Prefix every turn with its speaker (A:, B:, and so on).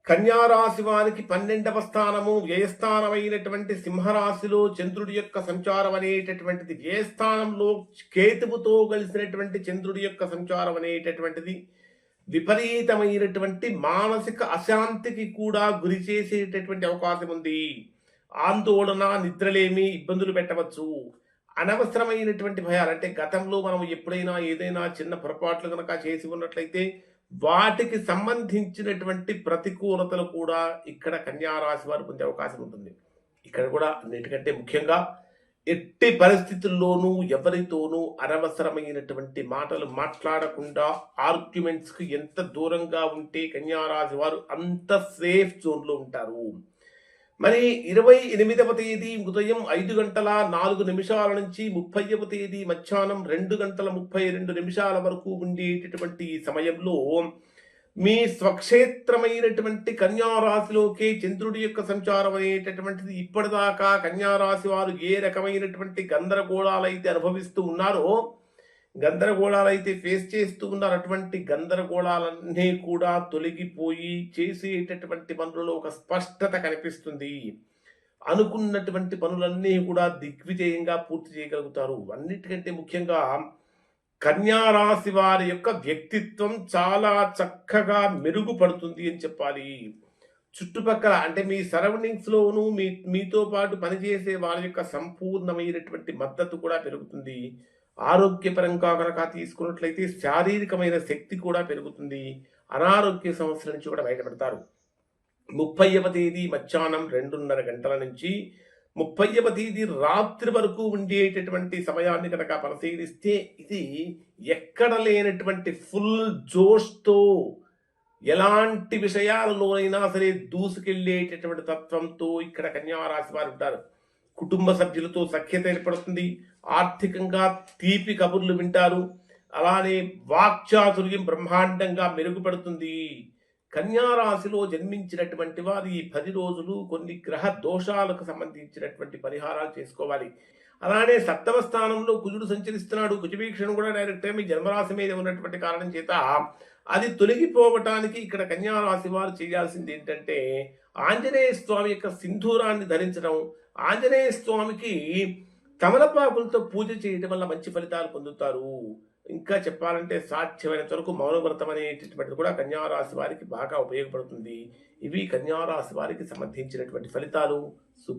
A: కన్యారాశి వారికి 12వ స్థానము వ్యయస్థానమైనటువంటి సింహరాశిలో చంద్రుడి యొక్క సంచారం అనేటటువంటిది, వ్యయస్థానంలో కేతువుతో కలిసినటువంటి చంద్రుడి యొక్క సంచారం అనేటటువంటిది విపరీతమైనటువంటి మానసిక అశాంతికి కూడా గురి చేసేటటువంటి అవకాశం ఉంది. ఆందోళన, నిద్రలేమి ఇబ్బందులు పెట్టవచ్చు. అనవసరమైనటువంటి భయాలు, అంటే గతంలో మనం ఎప్పుడైనా ఏదైనా చిన్న పొరపాట్లు కనుక చేసి ఉన్నట్లయితే వాటికి సంబంధించినటువంటి ప్రతికూలతలు కూడా ఇక్కడ కన్యా రాశి వారు పొందే అవకాశం ఉంటుంది. ఇక్కడ కూడా అన్నిటికంటే ముఖ్యంగా ఎట్టి పరిస్థితుల్లోనూ ఎవరితోనూ అనవసరమైనటువంటి మాటలు మాట్లాడకుండా ఆర్గ్యుమెంట్స్కి ఎంత దూరంగా ఉంటే కన్యా రాశి వారు అంత సేఫ్ జోన్లో ఉంటారు. మరి 28వ తేదీ ఉదయం 5:04 నుంచి 30వ తేదీ మధ్యాహ్నం 2:32 వరకు ఉండేటటువంటి ఈ సమయంలో మీ స్వక్షేత్రమైనటువంటి కన్యా రాశిలోకే చంద్రుడి యొక్క సంచారం అనేటటువంటిది ఇప్పటిదాకా కన్యా రాశి వారు ఏ రకమైనటువంటి గందరగోళాలైతే అనుభవిస్తూ ఉన్నారో, గందరగోళాలైతే ఫేస్ చేస్తూ ఉన్నారు, అటువంటి గందరగోళాలన్నీ కూడా తొలగిపోయి చేసేటటువంటి పనులలో ఒక స్పష్టత కనిపిస్తుంది. అనుకున్నటువంటి పనులన్నీ కూడా దిగ్విజయంగా పూర్తి చేయగలుగుతారు. అన్నిటికంటే ముఖ్యంగా కన్యా రాశి వారి యొక్క వ్యక్తిత్వం చాలా చక్కగా మెరుగుపడుతుంది అని చెప్పాలి. చుట్టుపక్కల, అంటే మీ సరౌండింగ్స్లోనూ మీతో పాటు పనిచేసే వారి యొక్క సంపూర్ణమైనటువంటి మద్దతు కూడా పెరుగుతుంది. ఆరోగ్యపరంగా కనుక తీసుకున్నట్లయితే శారీరకమైన శక్తి కూడా పెరుగుతుంది. అనారోగ్య సమస్యల నుంచి కూడా బయటపడతారు. 30వ తేదీ మధ్యాహ్నం 2:30 నుంచి 30వ తేదీ రాత్రి వరకు ఉండేటటువంటి సమయాన్ని కనుక పరిశీలిస్తే ఇది ఎక్కడ లేనటువంటి ఫుల్ జోష్తో ఎలాంటి విషయాలలోనైనా సరే దూసుకెళ్లేటటువంటి తత్వంతో ఇక్కడ కన్యా రాశి వారు ఉంటారు. కుటుంబ సభ్యులతో సఖ్యత ఏర్పడుతుంది. ఆర్థికంగా తీపి కబుర్లు వింటారు. అలానే వాక్చాతుర్యం బ్రహ్మాండంగా మెరుగుపడుతుంది. కన్యా రాశిలో జన్మించినటువంటి వారు ఈ 10 రోజులు కొన్ని గ్రహ దోషాలకు సంబంధించినటువంటి పరిహారాలు చేసుకోవాలి. అలానే 7వ స్థానంలో కుజుడు సంచరిస్తున్నాడు. కుజవీక్షణ కూడా డైరెక్ట్గా మీ జన్మరాశి మీద ఉన్నటువంటి కారణం చేత అది తొలగిపోవటానికి ఇక్కడ కన్యా రాశి వారు చేయాల్సింది ఏంటంటే ఆంజనేయ స్వామి యొక్క సింధూరాన్ని ధరించడం, ఆంజనేయ స్వామికి తమలపాకులతో పూజ చేయడం వల్ల మంచి ఫలితాలు పొందుతారు. ఇంకా చెప్పాలంటే సాధ్యమైనంత వరకు మౌనవ్రతం అనేటటువంటిది కూడా కన్యా రాశి వారికి బాగా ఉపయోగపడుతుంది. ఇవి కన్యా రాశి వారికి సంబంధించినటువంటి ఫలితాలు. శుభం.